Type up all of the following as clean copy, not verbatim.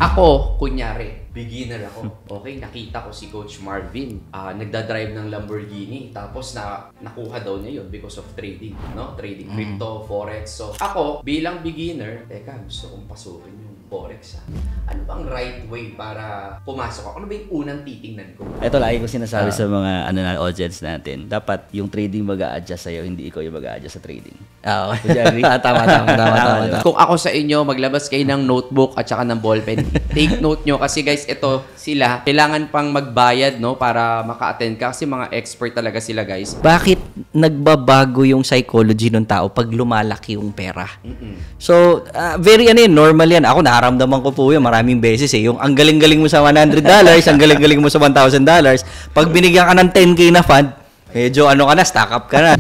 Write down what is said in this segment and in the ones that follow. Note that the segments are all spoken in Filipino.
Ako, kunyari, beginner ako. Okay, nakita ko si Coach Marvin, nagdadrive ng Lamborghini, tapos nakuha daw niya yun because of trading, no? Trading crypto, forex. So, ako, bilang beginner, teka, gusto kong pasukin yung forex, ha? Ano bang right way para pumasok ako? Ano ba yung unang titingnan ko? Ito lagi ko sinasabi sa mga audience natin. Dapat yung trading mag-a-adjust sa'yo, hindi ikaw yung mag-a-adjust sa trading. Would you agree? Tama. Kung ako sa inyo, maglabas kayo ng notebook at saka ng ballpen. Take note nyo kasi guys, ito sila, kailangan pang magbayad, no, para maka-attend ka kasi mga expert talaga sila, guys. Bakit nagbabago yung psychology ng tao pag lumalaki yung pera? So, very normal yan. Ako naramdaman ko po yun maraming beses eh. Yung ang galing-galing mo sa $100, ang galing-galing mo sa $1,000, pag binigyan ka ng 10K na fund, medyo stock up ka na.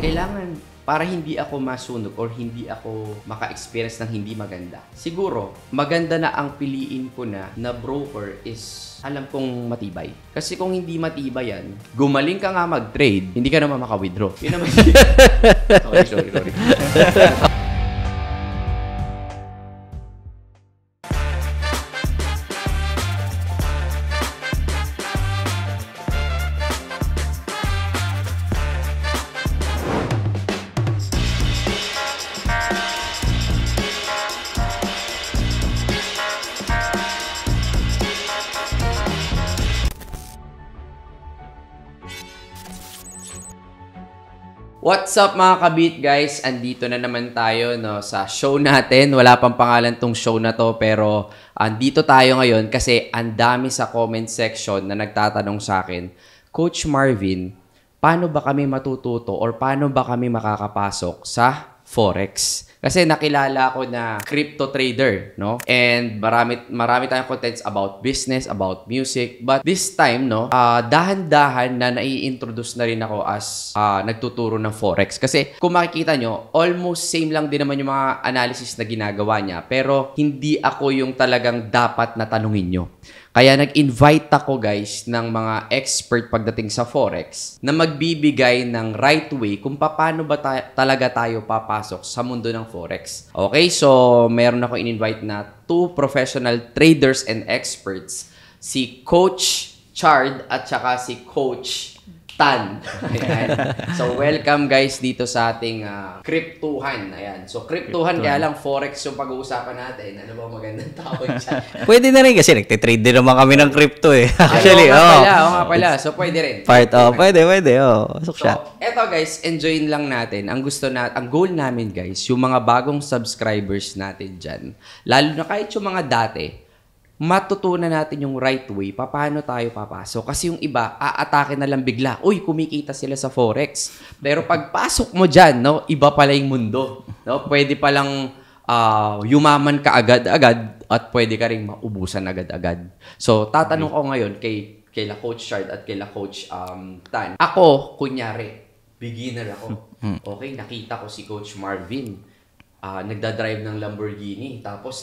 Kailangan, para hindi ako masunog or hindi ako maka-experience ng hindi maganda. Siguro, maganda na ang piliin ko na broker is alam kong matibay. Kasi kung hindi matibay yan, gumaling ka nga mag-trade, hindi ka naman maka-withdraw. Yun naman. Sorry. What's up mga kabit guys? Andito na naman tayo sa show natin. Wala pang pangalan tong show na to pero andito tayo ngayon kasi ang dami sa comment section na nagtatanong sa akin, Coach Marvin, paano ba kami matututo or paano ba kami makakapasok sa Forex? Kasi nakilala ko na crypto trader, no? And marami tayong contents about business, about music. But this time, dahan-dahan na nai-introduce na rin ako as nagtuturo ng Forex. Kasi kung makikita nyo, almost same lang din naman yung mga analysis na ginagawa niya. Pero hindi ako yung talagang dapat na tanungin nyo. Kaya nag-invite ako guys ng mga expert pagdating sa Forex na magbibigay ng right way kung paano ba talaga tayo papasok sa mundo ng Forex. Okay, so meron ako in-invite na 2 professional traders and experts. Si Coach Chard at saka si Coach Tan. Ayan. So, welcome guys dito sa ating Cryptuhan. Ayan. So, Cryptuhan kaya lang Forex yung pag-uusapan natin. Ano ba magandang tawag dyan? Pwede na rin kasi nagtitrade din naman kami ng crypto eh. Actually, oo nga pala. So, pwede rin. Pwede. Pasok siya. So, eto guys, enjoyin lang natin. Ang goal namin guys, yung mga bagong subscribers natin dyan, lalo na kahit yung mga dati, matutunan natin yung right way, paano tayo papasok. Kasi yung iba, aatake na lang bigla. Uy, kumikita sila sa Forex. Pero pagpasok mo dyan, iba pala yung mundo. Pwede palang yumaman ka agad-agad at pwede ka rin maubusan agad-agad. So, tatanong ko ngayon kay Coach Chard at kay Coach Tan. Ako, kunyari, beginner ako. Okay, nakita ko si Coach Marvin. Nagdadrive ng Lamborghini. Tapos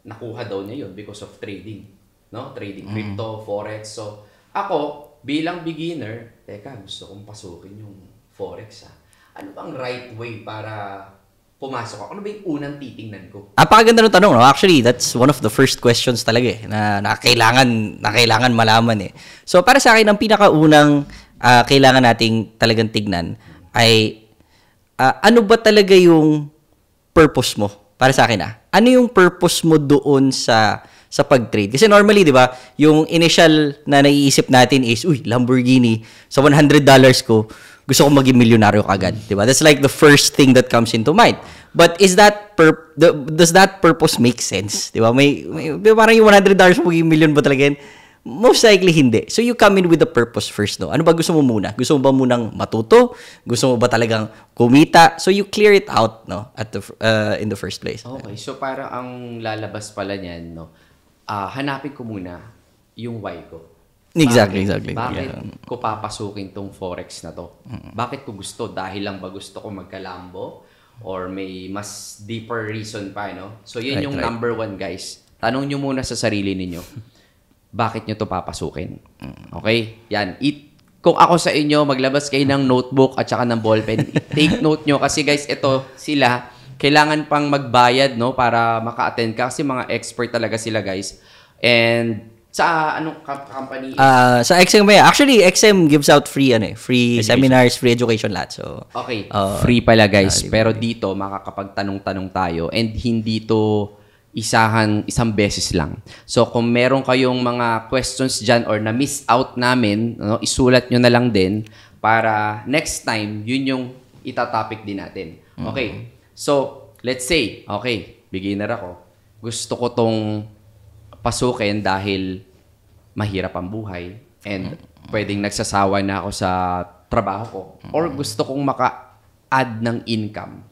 nakuha daw niya yun because of trading. Trading crypto, forex. So, ako, bilang beginner, teka, gusto kong pasukin yung forex, ha? Ano bang right way para pumasok ako? Ano ba yung unang titingnan ko? Napakaganda ng tanong, no? Actually, that's one of the first questions talaga na kailangan malaman eh. So, para sa akin, ang pinakaunang kailangan nating talagang tignan ay ano ba talaga yung purpose mo? Para sa akin ano yung purpose mo doon sa pag-trade? Kasi normally, di ba, yung initial na naiisip natin is, Lamborghini, sa $100 ko, gusto kong maging milyonaryo kagad. Di ba? That's like the first thing that comes into mind. But does that purpose make sense? Di ba? May parang yung $100 mo maging milyon ba talaga yan? Most likely hindi. So you come in with the purpose first, no? Ano ba gusto mo muna? Gusto mo ba munang matuto? Gusto mo ba talagang kumita? So you clear it out, no? In the first place. Okay. So parang ang lalabas pala niyan, hanapin ko muna yung why ko. Exactly. Bakit ko papasukin tong Forex na to? Bakit ko gusto? Dahil lang ba gusto ko magkalambo? Or may mas deeper reason pa, no? So yun yung number 1, guys. Tanong nyo muna sa sarili ninyo. Bakit nyo to papasukin? Okay? Yan. Kung ako sa inyo, maglabas kayo ng notebook at saka ng ballpen. Take note nyo kasi guys, ito sila, kailangan pang magbayad, no, para maka-attend ka kasi mga expert talaga sila, guys. And sa anong company? Sa XM, actually, XM gives out free seminars, free education lahat. So, okay, free pala, guys. Pero dito, makakapagtanong-tanong tayo and hindi to isang beses lang. So, kung meron kayong mga questions dyan or na-miss out namin, no, isulat nyo na lang din para next time, yun yung itatopic din natin. Okay. So, let's say, okay, beginner ako. Gusto ko tong pasukin dahil mahirap ang buhay and pwedeng nagsasawa na ako sa trabaho ko or gusto kong maka-add ng income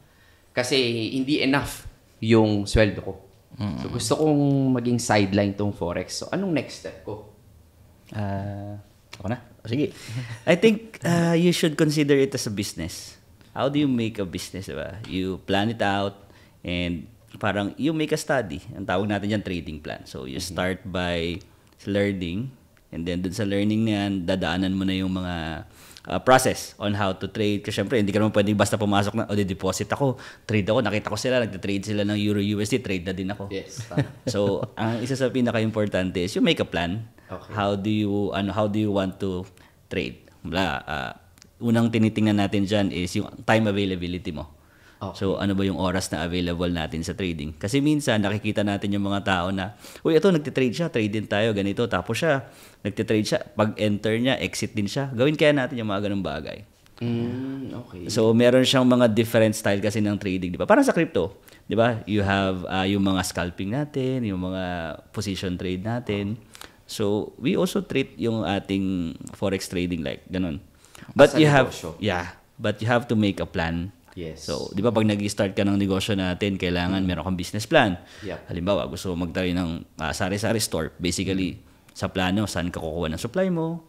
kasi hindi enough yung sweldo ko. So, gusto kong maging sideline tong Forex. So, anong next step ko? Ako na? Sige. I think you should consider it as a business. How do you make a business, diba? You plan it out and parang you make a study. Ang tawag natin dyan, trading plan. So, you start by learning and then dun sa learning na yan, dadaanan mo na yung mga process on how to trade. Kasi syempre, hindi ka naman pwedeng basta pumasok na, deposit ako, trade ako, nakita ko sila, nagte-trade sila ng Euro USD, trade na din ako. Yes. So, ang isa sa pinaka-importante is you make a plan. Okay. How do you want to trade? Unang tinitingnan natin dyan is yung time availability mo. Okay. So, ano ba yung oras na available natin sa trading? Kasi minsan, nakikita natin yung mga tao na, uy, ito, nagtitrade siya, trade din tayo, ganito. Tapos siya, nagtitrade siya, pag-enter niya, exit din siya. Gawin kaya natin yung mga ganung bagay. Okay. So, meron siyang mga different style kasi ng trading, di ba? Parang sa crypto, di ba? You have yung mga scalping natin, yung mga position trade natin. So, we also treat yung ating forex trading like ganun. But you have, but you have to make a plan. Yes. So, di ba pag nag-start ka ng negosyo natin, kailangan meron kang business plan. Yep. Halimbawa, gusto mo magtayo ng sari-sari store. Basically, sa plano, saan ka kukuha ng supply mo,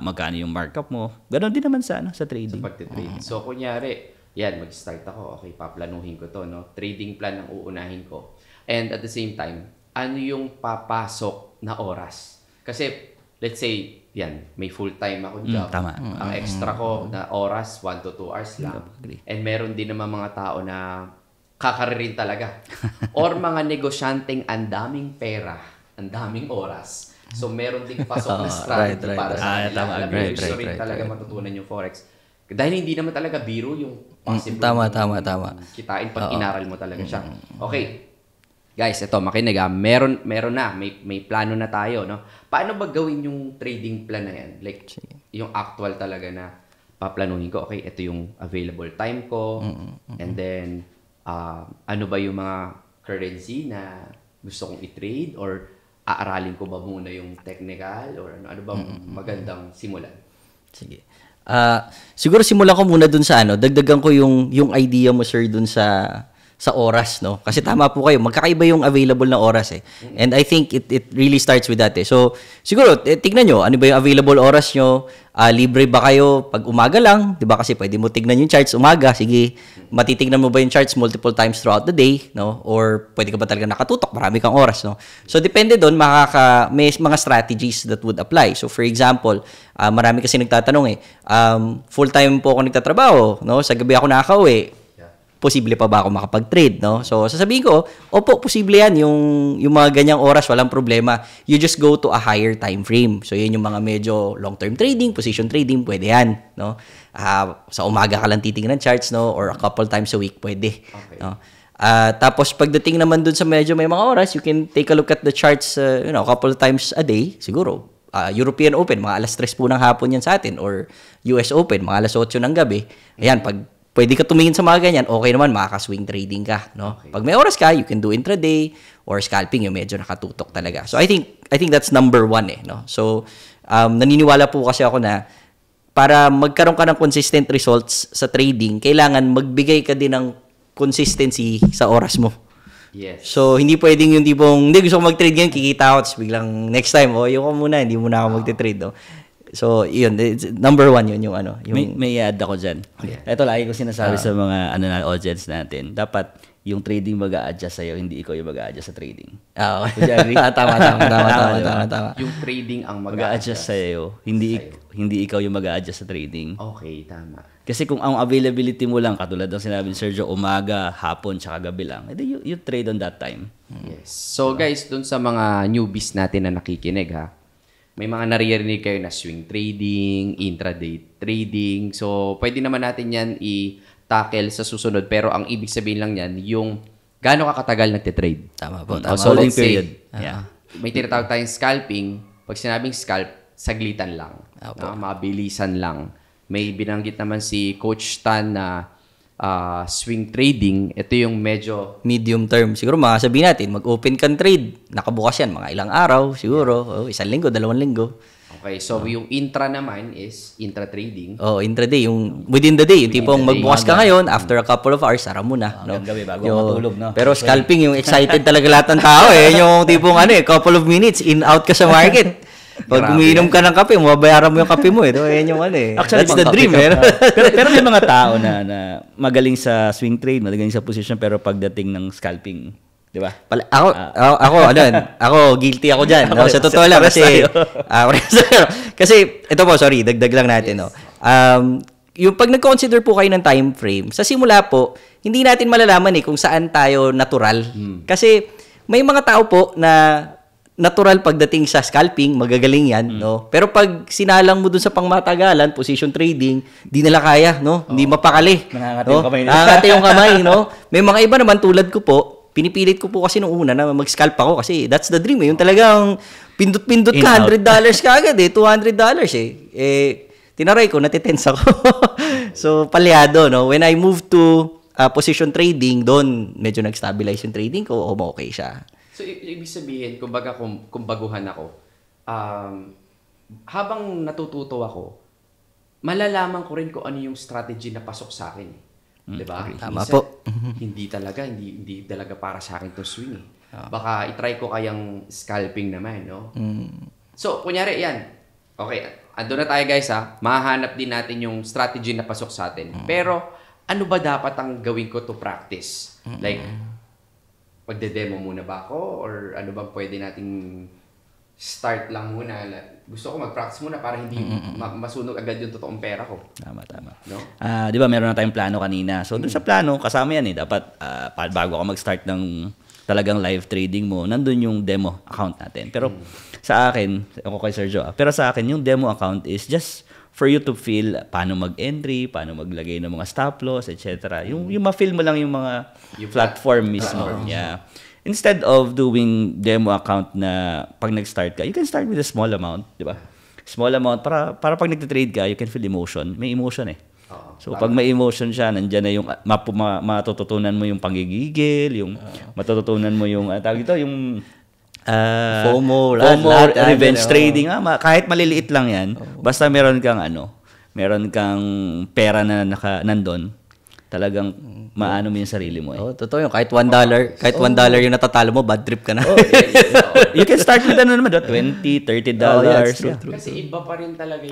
magkano yung markup mo. Ganon din naman sa trading. Sa pagtitrade. So, kunyari, yan, mag-start ako. Okay, paplanuhin ko to, no? Trading plan ang uunahin ko. And at the same time, ano yung papasok na oras? Kasi, let's say, yan, may full-time ako job. Tama. Ang extra ko na oras, 1 to 2 hours lang. And meron din naman mga tao na kakaririn talaga. Or mga negosyanteng ang daming pera, ang daming oras. So, meron din pasok na strategy para sa kanila. Tama. Gusto rin talaga matutunan yung Forex. Dahil hindi naman talaga biro yung possible. Tama. Kitain pag inaral mo talaga siya. Okay. Guys, ito, makinig meron na, may plano na tayo, no? Paano ba gawin yung trading plan na yan? Like, yung actual talaga na paplanuhin ko, okay, ito yung available time ko, and then, ano ba yung mga currency na gusto kong i-trade, or aaralin ko ba muna yung technical, or ano ba magandang simulan? Sige. Siguro simulan ko muna dun sa dagdagan ko yung idea mo, sir, dun sa oras, no? Kasi tama po kayo, magkakaiba yung available na oras eh. And I think it really starts with that eh. So, siguro, tignan nyo, ano ba yung available oras nyo? Libre ba kayo pag umaga lang? Diba? Kasi pwede mo tignan yung charts umaga. Sige, matitignan mo ba yung charts multiple times throughout the day, no? Or pwede ka ba talaga nakatutok? Marami kang oras, no? So, depende doon, may mga strategies that would apply. So, for example, marami kasi nagtatanong full-time po ako nagtatrabaho, no? Sa gabi ako nakaka-uwi. Posible pa ba ako makapag-trade, no? So, sasabihin ko, opo, posible yan. Yung mga ganyang oras, walang problema. You just go to a higher time frame. So, yun yung mga medyo long-term trading, position trading, pwede yan, no? Sa umaga ka lang titingnan charts, no? Or a couple times a week, pwede. Okay. No? Tapos, pagdating naman dun sa medyo may mga oras, you can take a look at the charts, a couple times a day, siguro. European Open, mga alas 3 po ng hapon yan sa atin. Or US Open, mga alas 8 ng gabi. Ayan, pag pwede ka tumingin sa mga ganyan, okay naman, makaka-swing trading ka, no? Okay. Pag may oras ka, you can do intraday or scalping, yung medyo nakatutok talaga. So, I think that's number 1 no? So, naniniwala po kasi ako na para magkaroon ka ng consistent results sa trading, kailangan magbigay ka din ng consistency sa oras mo. Yes. So, hindi pwedeng yung tipong, hindi gusto ko mag-trade ngayon, kikita ako, tapos biglang next time, yung ko muna, hindi muna ako mag-trade, no? So, yun, number 1 yun yung Yung... May add ako dyan. Yeah. Ito, lagi ko sinasabi sa mga audience natin, dapat yung trading mag-a-adjust sa'yo, hindi ikaw yung mag-a-adjust sa trading. Would you agree? Tama. Yung trading ang mag-a-adjust sa'yo, hindi ikaw yung mag-a-adjust sa trading. Okay, tama. Kasi kung ang availability mo lang, katulad ng sinabi ni Sergio, umaga, hapon, tsaka gabi lang, edi you trade on that time. Yes. So guys, dun sa mga newbies natin na nakikinig ha, may mga naririnig kayo na swing trading, intraday trading. So pwede naman natin yan i-tackle sa susunod. Pero ang ibig sabihin lang yan, yung gaano ka katagal nagtitrade. Tama po, Oh, tama. so Holding let's say, period. Yeah. may tinatawag tayong scalping. Pag sinabing scalp, saglitan lang. Apo. Mabilisan lang. May binanggit naman si Coach Tan na swing trading. Ito yung medyo Medium term. Siguro mga sabihin natin, mag-open kang trade. Nakabukas yan, mga ilang araw, siguro. 1 linggo, 2 linggo. okay. So yung intra naman is intra trading. Oh, intraday, yung within the day, yung tipong the day. magbukas ka ngayon, after a couple of hours, sara mo na. No? Hanggang gabi, bago Yung- matulog, no? Pero scalping, yung excited talaga lahat ng tao eh. Yung tipong couple of minutes, in-out ka sa market. Pag Grabe umiinom ka ng kape, mababayaran mo yung kape mo eh. Yan yung Actually, That's the dream eh. pero may mga tao na magaling sa swing trade, magaling sa position, pero pagdating ng scalping, di ba? Ako, guilty ako dyan. No? Sa totoo lang, Pares kasi, tayo. kasi, ito po, sorry, dagdag lang natin, no? Yung pag nag-consider po kayo ng time frame, sa simula po, hindi natin malalaman kung saan tayo natural. Kasi, may mga tao po na natural pagdating sa scalping, magagaling yan, no? Pero pag sinalang mo dun sa pangmatagalan, position trading, di nila kaya, no? Hindi mapakali. Nangangati no? yung kamay nila. Nangangati yung kamay, no? May mga iba naman tulad ko po, pinipilit ko po kasi nung una na mag-scalp ako kasi that's the dream eh. Yung talagang pindot-pindot ka, In-out. $100 ka agad eh, $200 eh. Tinaray ko, natitense ako. So, palyado, no? When I moved to position trading, doon medyo nag-stabilize yung trading ko, okay siya. So ibig sabihin, kumbaga kung baguhan ako, habang natututo ako, malalaman ko rin kung ano yung strategy na pasok sa akin. Di ba? Tama Minsan, po. hindi talaga para sa akin to swing eh. Baka itry ko kayang scalping naman, no? So, kunyari yan. Okay, ando na tayo guys ha. Mahanap din natin yung strategy na pasok sa atin. Pero, ano ba dapat ang gawin ko to practice? Like, pagde-demo muna ba ako? Or ano ba pwede nating start lang muna? Gusto ko mag-practice muna para hindi masunog agad yung totoong pera ko. Tama. No? Di ba meron na tayong plano kanina. So, dun sa plano, kasama yan eh. Dapat, bago ka mag-start ng talagang live trading mo, nandun yung demo account natin. Pero sa akin, ako kay Sergio, pero sa akin, yung demo account is just for you to feel paano mag-entry, paano maglagay ng mga stop loss, etc. Yung ma-feel mo lang yung mga platform mismo. Yeah. Instead of doing demo account na pag nag-start ka, you can start with a small amount, di ba? Small amount para pag nagte-trade ka, you can feel emotion. May emotion eh. So pag may emotion siya, nandiyan na yung matututunan mo yung panggigigil, yung matututunan mo yung tawag ito, yung FOMO, lahat, revenge trading, kahit maliliit lang yan, basta meron kang pera na nandun, talagang maano mo yung sarili mo eh. Oh, totoo yun. Kahit $1 yung natatalo mo, bad trip ka na. You can start with $20, $30. True. Kasi iba pa rin talaga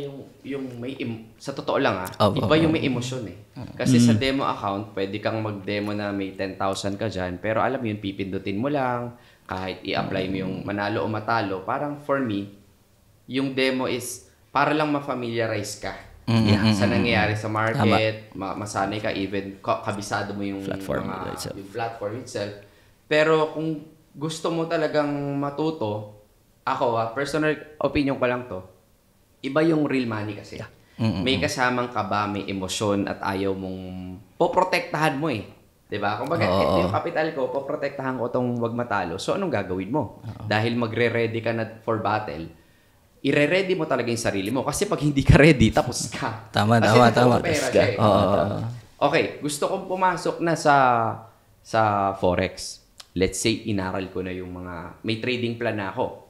yung may sa totoo lang Oh, iba yung may emosyon eh. Kasi sa demo account, pwede kang mag-demo na may 10,000 ka dyan, pero alam mo yun, pipindutin mo lang, kahit i-apply mo yung manalo o matalo, parang for me, yung demo is para lang ma-familiarize ka sa nangyayari sa market, masanay ka, even kabisado mo yung Platform yung platform itself. Pero kung gusto mo talagang matuto, ako personal opinion ko lang to, iba yung real money kasi. May kasamang kaba, may emosyon at ayaw mong poprotektahan mo eh. 'Di ba? Kumbaga, ito yung capital ko, poprotektahan ko tong wag matalo. So anong gagawin mo? Dahil magre-ready ka na for battle, ire-ready mo talaga yung sarili mo. Kasi pag hindi ka ready, tapos ka. Tama. Pera siya eh. Okay, gusto kong pumasok na sa Forex. Let's say, inaral ko na yung mga, may trading plan na ako.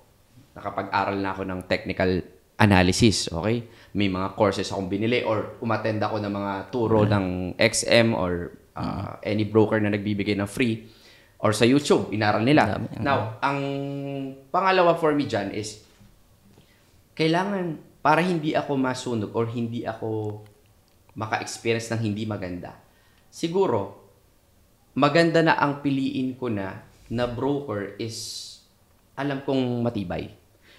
Nakapag-aral na ako ng technical analysis, okay? May mga courses akong binili or umattend ako ng mga turo ng XM or any broker na nagbibigay ng free or sa YouTube, inaral nila. Now, ang pangalawa for me dyan is, kailangan, para hindi ako masunog or hindi ako maka-experience ng hindi maganda, siguro, maganda na ang piliin ko na broker is alam kong matibay.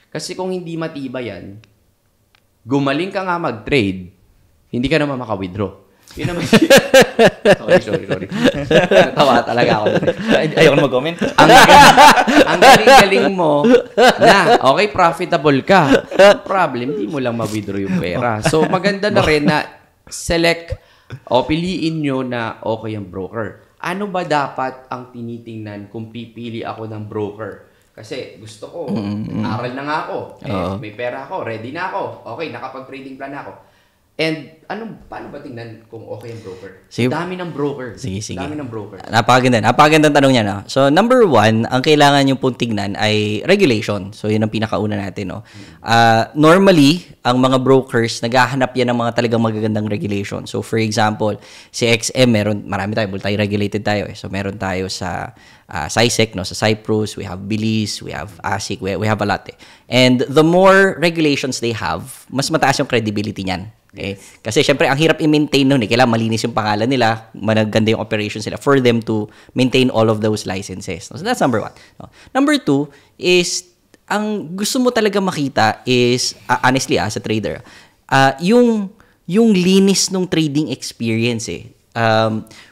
Kasi kung hindi matibay yan, gumaling ka nga mag-trade, hindi ka naman maka-withdraw. Yun naman. Sorry. Natawa talaga ako. Ayoko na mag-comment. Ang galing-galing mo na, okay, profitable ka. Problem, hindi mo lang ma-withdraw yung pera. So, maganda na rin na select o piliin nyo na okay ang broker. Ano ba dapat ang tinitingnan kung pipili ako ng broker? Kasi gusto ko, aral na nga ako. May pera ako, ready na ako. Okay, nakapag-trading plan na ako. And paano ba tingnan kung okay ang broker? Sige. Dami ng broker. Sige. Dami ng broker. Napakagandang tanong niya, no? So, number 1, ang kailangan yung pong tignan ay regulation. So, yun ang pinakauna natin, no? Normally, ang mga brokers, naghahanap yan ng mga talagang magagandang regulation. So, for example, si XM, marami tayo, multi-regulated tayo. So, meron tayo sa SciSec, no? Sa Cyprus, we have Belize, we have ASIC, we have a lot, eh. And the more regulations they have, mas mataas yung credibility niyan. Okay? Kasi syempre, ang hirap i-maintain nun eh. Kailangan malinis yung pangalan nila, maganda yung operations nila for them to maintain all of those licenses. So that's number 1. No? Number 2 is, ang gusto mo talaga makita is, honestly sa trader, yung linis ng trading experience eh.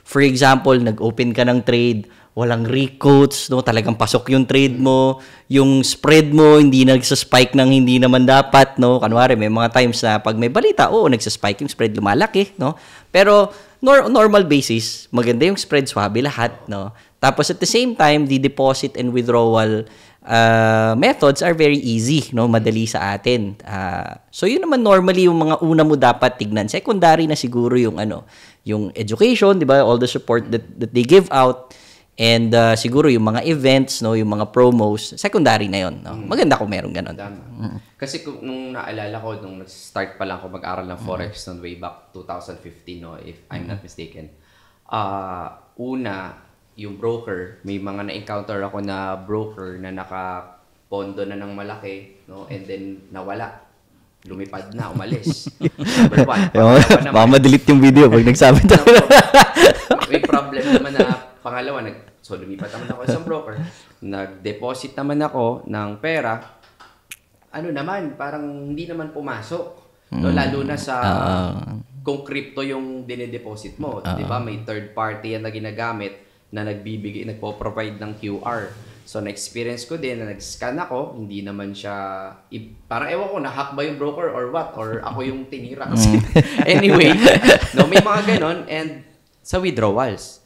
For example, nag-open ka ng trade, walang recoats, no? Talagang pasok yung trade mo, yung spread mo hindi nagsa-spike ng hindi naman dapat, no? Kunwari may mga times na pag may balita, nagsa-spike yung spread, lumalaki, no? Pero normal basis, maganda yung spread, swabe lahat, no? Tapos at the same time, the deposit and withdrawal methods are very easy, no? Madali sa atin. So yun naman normally yung mga una mo dapat tignan. Secondary na siguro yung yung education, 'di ba? All the support that they give out. And siguro yung mga events, no, yung mga promos, secondary na yon, no. Maganda kung meron ganun. Kasi nung naalala ko nung nag-start pa lang ako mag-aral ng forex noong way back 2015, no, if I'm not mistaken. Una, yung broker, may mga na-encounter ako na broker na nakapondo na ng malaki, no, and then nawala. Lumipad na, umalis. Number 1. Baka ma-delete yung video pag nagsabi tayo. May problem naman na pangalawa, so lumipat naman ako isang broker, nag-deposit naman ako ng pera, parang hindi naman pumasok. No, lalo na sa kung crypto yung dine-deposit mo, 'di ba? May third party yan na ginagamit na nagpo-provide ng QR. So na-experience ko din na nag-scan ako, hindi naman siya parang ewan ko na-hack ba yung broker or what, or ako yung tinira kasi. Anyway, no, may mga ganon. And sa withdrawals,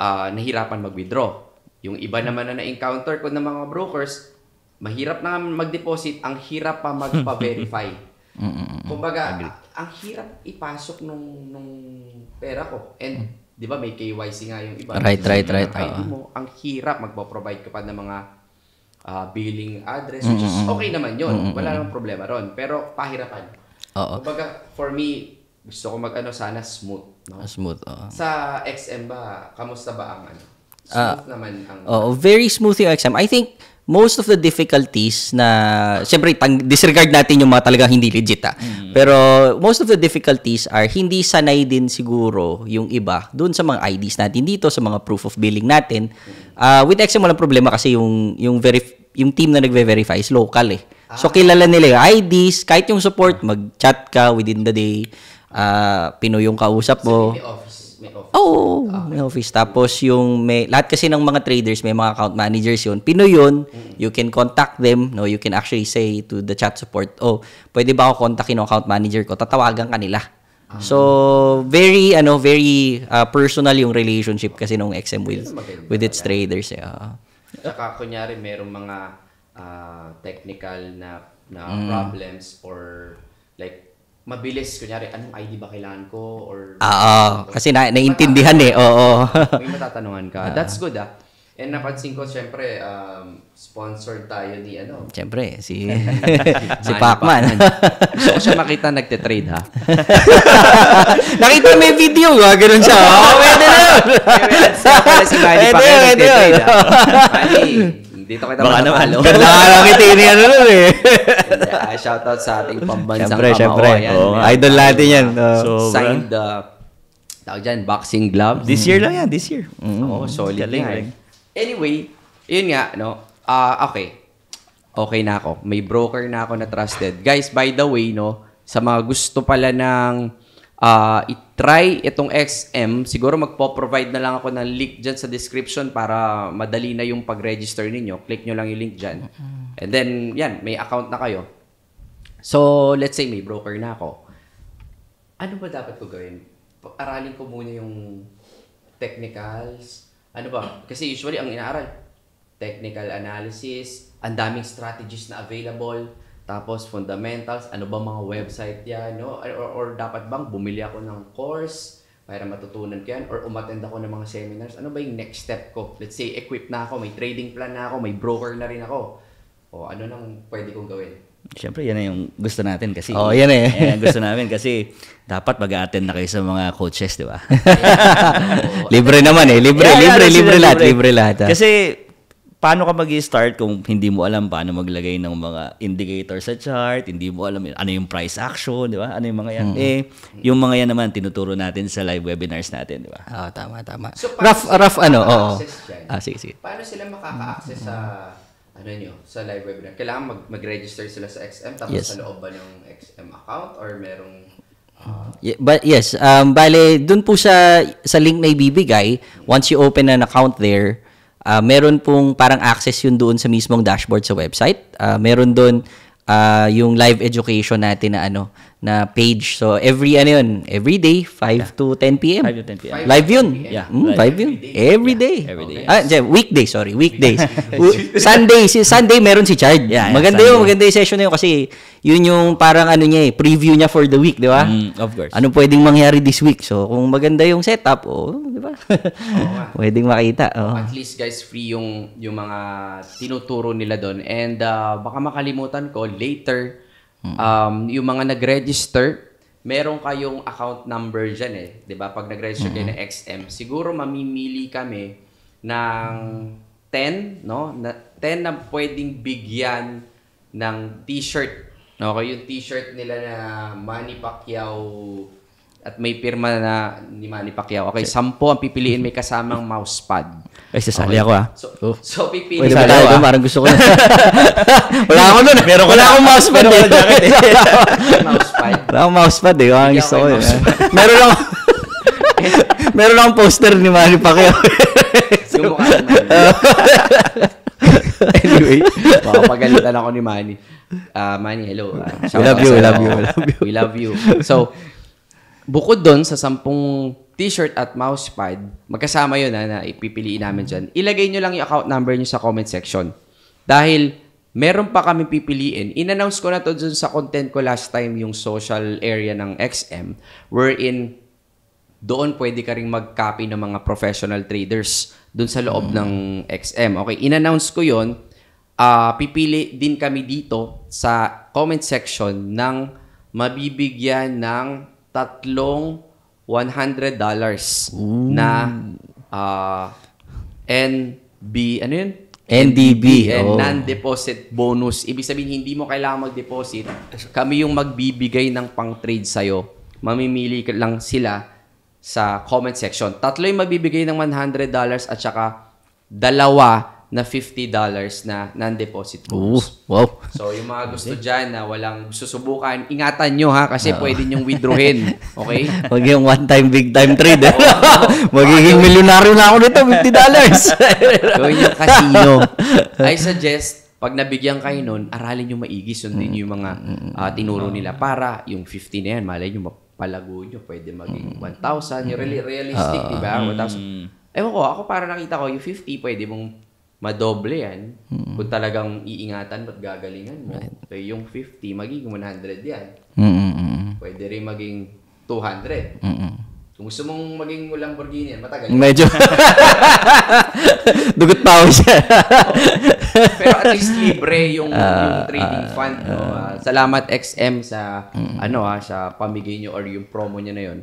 nahirapan mag-withdraw. Yung iba naman na na-encounter ko ng mga brokers, mahirap na mag-deposit, ang hirap pa magpa-verify. Kumbaga, ang hirap ipasok nung pera ko. And, di ba, may KYC nga yung iba. Right. ID mo, ang hirap magpo-provide ka pa ng mga billing address, which is okay naman yun. Wala namang problema ron. Pero, pahirapan. Kumbaga, for me, gusto ko sana smooth. No? Smooth, Sa XM ba, kamusta ba ang smooth naman ang... very smooth yung XM. I think most of the difficulties na, siyempre, disregard natin yung mga talagang hindi legit, Pero most of the difficulties are hindi sanay din siguro yung iba doon sa mga IDs natin dito, sa mga proof of billing natin. With XM, walang problema kasi yung team na nagve-verify is local eh. So, kilala nila yung IDs, kahit yung support, mag-chat ka within the day, Pinoy yung kausap mo. May office. May office. Tapos lahat kasi ng mga traders, may mga account managers yun. Pinoy yun, you can contact them, no? You can actually say to the chat support, pwede ba ako kontakin ng account manager ko? Tatawagan kanila. So, very personal yung relationship kasi nung XM with its traders. Saka kunyari, merong mga technical na problems or like, mabilis, kunyari, anong ID ba kailangan ko? Or kasi naiintindihan eh. May matatanungan ka. That's good And napansin ko, syempre, sponsored tayo ni Syempre, si Pacman. Gusto ko siya makita nagte-trade, ha? Nakita may video, gano'n siya. Pwede na yun. Si Manny Pacman nagte-trade, ha? Manny, dito kita manapalo. Ganda ka lang itin yan eh. Shoutout sa ating pambansang Siyempre. Idol natin yan. Signed tawag dyan, boxing gloves. This year lang yan, this year. Solid nga. Anyway, yun nga, no? Okay. Okay na ako. May broker na ako na trusted. Guys, by the way, no, sa mga gusto pala ng i-try itong XM. Siguro magpo-provide na lang ako ng link dyan sa description para madali na yung pag-register ninyo. Click nyo lang yung link dyan. And then, yan, may account na kayo. So, let's say may broker na ako. Ano ba dapat ko gawin? Aralin ko muna yung technicals. Ano ba? Kasi usually ang inaaral, technical analysis, ang daming strategies na available, tapos fundamentals, ano ba mga website yan, no? Or dapat bang bumili ako ng course para matutunan ko yan, or umattend ako ng mga seminars? Ano ba yung next step ko? Let's say, equipped na ako, may trading plan na ako, may broker na rin ako. O ano nang pwede kong gawin? Siyempre, yan na yung gusto natin kasi. Yan eh. Yan ang gusto namin kasi dapat mag-attend na kayo sa mga coaches, di ba? Libre naman eh. Libre lahat. Kasi, paano ka mag-start kung hindi mo alam paano maglagay ng mga indicator sa chart, hindi mo alam ano yung price action, di ba? Ano yung mga yan? Yung mga yan naman, tinuturo natin sa live webinars natin, di ba? Tama. So, rough ano, oo. Sige. Paano sila makaka-access sa sa live webinar? Kailangan mag-register sila sa XM tapos sa loob ba ng XM account or merong But yes, bale dun po sa link na ibibigay, once you open an account there, meron pong parang access yun doon sa mismong dashboard sa website. Meron doon yung live education natin na page. So every day 5 to 10 PM. 5 to 10 PM. Live yun. Yeah. 5 yun. Every day. Every day. Weekdays. Sunday meron si Chard. Maganda yung session na yun kasi yun yung parang niya preview niya for the week, di ba? Of course. Anong pwedeng mangyari this week? So kung maganda yung setup, di ba? Pwedeng makita. At least guys, free yung mga tinuturo nila doon. And baka makalimutan ko later, yung mga nag-register, meron kayong account number dyan eh. 'Di ba? Pag nag-register kayo ng XM, siguro mamimili kami ng 10, no? 10 na pwedeng bigyan ng t-shirt. Okay, yung t-shirt nila na Manny Pacquiao at may pirma na ni Manny Pacquiao. Okay, 10 ang pipiliin, may kasamang mousepad. Ay, sasali ako So pipili Pwede ba tayo? Parang gusto ko na. Wala ako nun. Wala akong mousepad eh. mousepad. Wala akong mousepad eh. Ang gusto ko yun. Meron akong poster ni Manny Pacquiao. Yung mukha ni Manny. Anyway, makapagalitan ako ni Manny. Manny, hello. We love you. So, bukod doon sa 10 t-shirt at mousepad, magkasama yun na ipipiliin namin dyan. Ilagay nyo lang yung account number nyo sa comment section. Dahil meron pa kami pipiliin. In-announce ko na to dun sa content ko last time, yung social area ng XM, wherein doon pwede ka ring mag-copy ng mga professional traders doon sa loob ng XM. Okay, in-announce ko yun. Pipili din kami dito sa comment section ng mabibigyan ng 3 $100 na NDB and non-deposit bonus. Ibig sabihin, hindi mo kailangan mag-deposit. Kami yung magbibigay ng pang-trade sa'yo. Mamimili lang sila sa comment section. 3 yung magbibigay ng $100 at saka 2 na $50 na non-deposit bonus. Wow. So, yung mga gusto dyan na walang susubukan, ingatan nyo ha, kasi pwede nyong withdrawin. Okay? Huwag yung one-time, big-time trade. Magiging milyonaryo na ako nito, $50. Gawin yung casino. I suggest, pag nabigyan kayo nun, aralin nyo maigi, sundin nyo yung mga tinuro nila para yung 50 na yan, malay nyo, mapalago nyo, pwede maging 1,000. Yung realistic, diba? 1,000. Ewan ko, ako para nakita ko, yung 50, pwede mong madoble yan. Kung talagang iingatan at gagalingan mo. So, yung 50, magiging 100 yan. Pwede rin maging 200. Kung gusto mong maging Lamborghini yan, matagal. Medyo. Dugot pa ako siya. Pero at least libre yung trading fund. No? Salamat XM sa sa pamigay nyo or yung promo nyo na yun.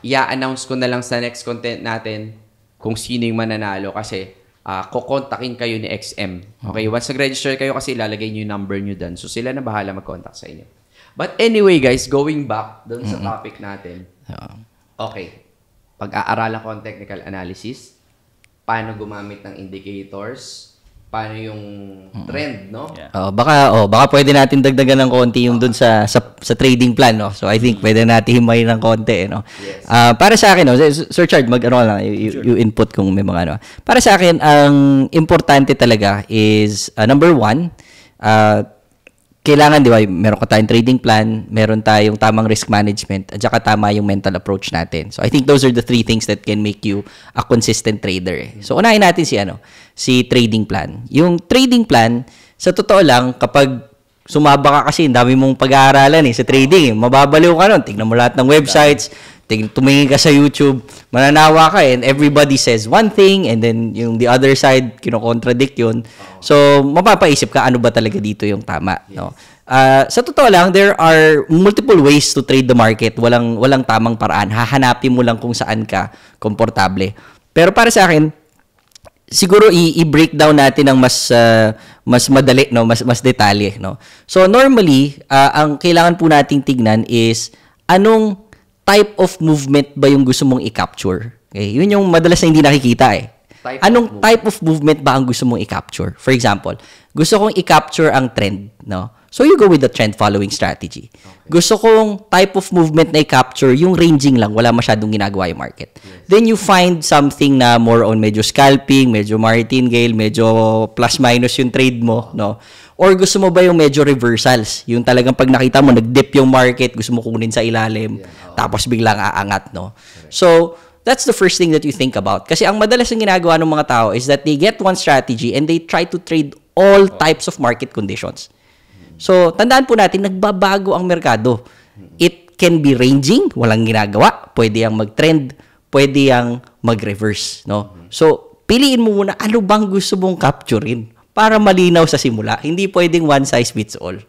I-announce ko na lang sa next content natin kung sino yung mananalo kasi kukontakin kayo ni XM. Okay, once nag-register kayo kasi ilalagay nyo yung number nyo dun. So, sila na bahala mag-contact sa inyo. But anyway, guys, going back dun sa topic natin. Okay, pag-aaralan ko ang technical analysis, paano gumamit ng indicators, paano yung trend, no? Yeah. Baka pwede natin dagdagan ng konti yung dun sa trading plan, no? So I think pwede natin himayin ng konti, no? Yes. Para sa akin, no, Sir Chard, lang, you input kung may mga ano. Para sa akin, ang importante talaga is number one, kailangan, di ba, meron ka tayong trading plan, meron tayong tamang risk management, at saka tama yung mental approach natin. So, I think those are the 3 things that can make you a consistent trader. So, unahin natin si trading plan. Yung trading plan, sa totoo lang, kapag sumaba ka kasi, dami mong pag-aaralan sa trading. Mababaliw ka nun. Tignan mo lahat ng websites, tumingin ka sa YouTube, mananawa ka and everybody says one thing and then yung the other side kino-contradict yun. So, mapapaisip ka ano ba talaga dito yung tama, no? Sa totoo lang, there are multiple ways to trade the market. Walang tamang paraan. Hahanapin mo lang kung saan ka komportable. Pero para sa akin, siguro i-break down natin ng mas madali, no, mas detalye, no. So normally, ang kailangan po nating tignan is anong type of movement ba yung gusto mong i-capture? Okay, yun yung madalas na hindi nakikita Anong type of movement ba ang gusto mong i-capture? For example, gusto kong i-capture ang trend, no? So you go with the trend following strategy. Okay. Gusto kong type of movement na i-capture yung ranging lang, wala masyadong ginagawa yung market. Yes. Then you find something na more on medyo scalping, medyo martingale, medyo plus minus yung trade mo, no? Or gusto mo ba yung medyo reversals? Yung talagang pag nakita mo, nag-dip yung market, gusto mo kunin sa ilalim, tapos biglang aangat, no? So, that's the first thing that you think about. Kasi ang madalas ang ginagawa ng mga tao is that they get one strategy and they try to trade all types of market conditions. So, tandaan po natin, nagbabago ang merkado. It can be ranging, walang ginagawa. Pwede yang mag-trend, pwede yang mag-reverse, no? So, piliin mo muna ano bang gusto mong capturein para malinaw sa simula. Hindi pwedeng one size fits all.